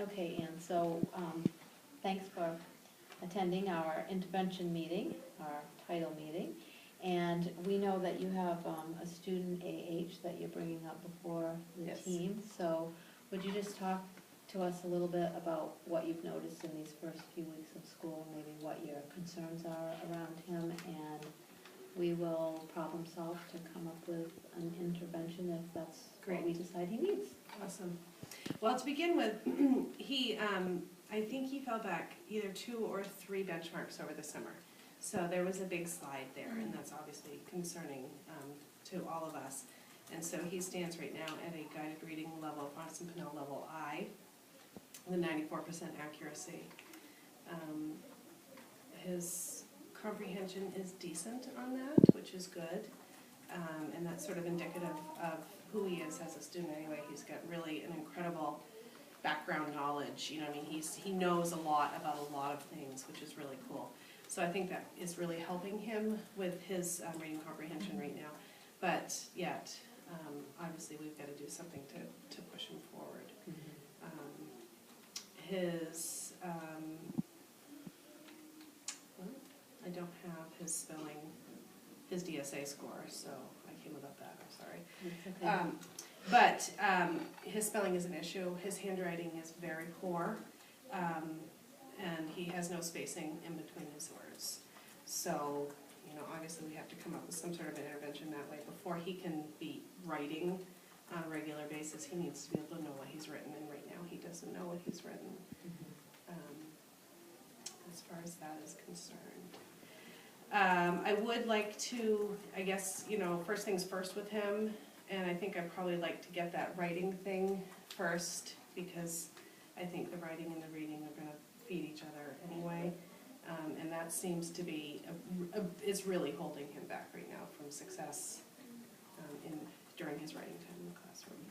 Okay, Ann, so, thanks for attending our intervention meeting, our title meeting. And we know that you have a student AH that you're bringing up before the Yes. team. So would you just talk to us a little bit about what you've noticed in these first few weeks of school, maybe what your concerns are around him, and we will problem solve to come up with an intervention if that's what we decide he needs. Awesome. Well, to begin with, I think he fell back either 2 or 3 benchmarks over the summer. So there was a big slide there, and that's obviously concerning to all of us. And so he stands right now at a guided reading level, Bronson Pinel level I, with 94% accuracy. His comprehension is decent on that, which is good. And that's sort of indicative of who he is as a student anyway. He's got really an incredible background knowledge, you know, I mean, he knows a lot about a lot of things, which is really cool. So I think that is really helping him with his reading comprehension right now. But yet, obviously we've got to do something to push him forward. I don't have his spelling, his DSA score, so I came about that, I'm sorry. It's okay. But his spelling is an issue. His handwriting is very poor, and he has no spacing in between his words. So, you know, obviously we have to come up with some sort of an intervention that way. Before he can be writing on a regular basis, he needs to be able to know what he's written, and right now he doesn't know what he's written, as far as that is concerned. I would like to, I guess, you know, first things first with him, and I think I'd probably like to get that writing thing first, because I think the writing and the reading are going to feed each other anyway. And that seems to be, is really holding him back right now from success during his writing time in the classroom.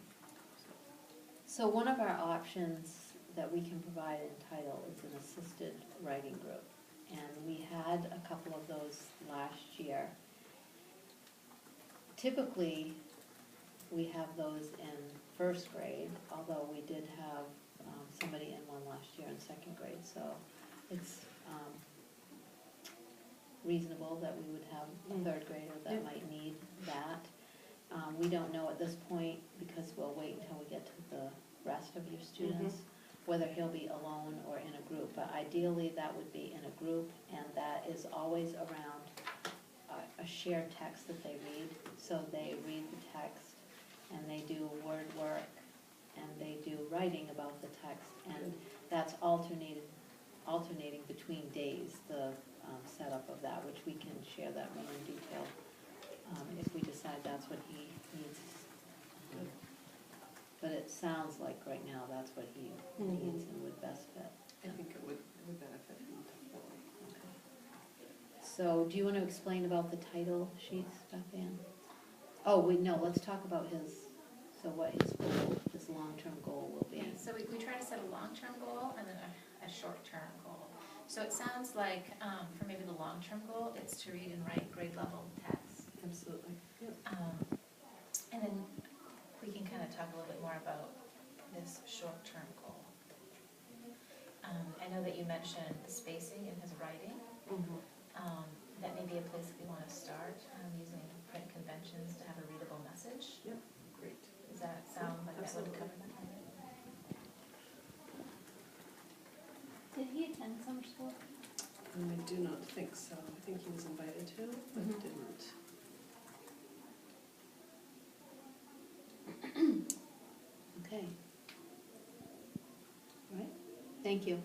So one of our options that we can provide in title is an assisted writing group. And we had a couple of those last year. Typically, we have those in first grade, although we did have somebody in one last year in second grade. So it's reasonable that we would have a third grader that might need that. We don't know at this point, because we'll wait until we get to the rest of your students, whether he'll be alone or in a group. But ideally, that would be in a group, and that is always around a shared text that they read. So they read the text, and they do word work, and they do writing about the text, and that's alternating between days, the setup of that, which we can share that more in detail if we decide that's what he needs. But it sounds like right now that's what he needs and would best fit. I think it would benefit him definitely. Okay. So do you want to explain about the title sheets, Beth Ann? Oh, no, let's talk about what his goal, his long-term goal will be. So we try to set a long-term goal and then a short-term goal. So it sounds like for maybe the long-term goal, it's to read and write grade level text. Absolutely. Yep. And then we can kind of talk a little bit more about this short-term goal. I know that you mentioned the spacing in his writing. That may be a place that we want to start using print conventions to have a readable message. Yep. Great. Does that sound like that would cover that? Did he attend summer school? I do not think so. I think he was invited to, but didn't. Okay. All right, thank you.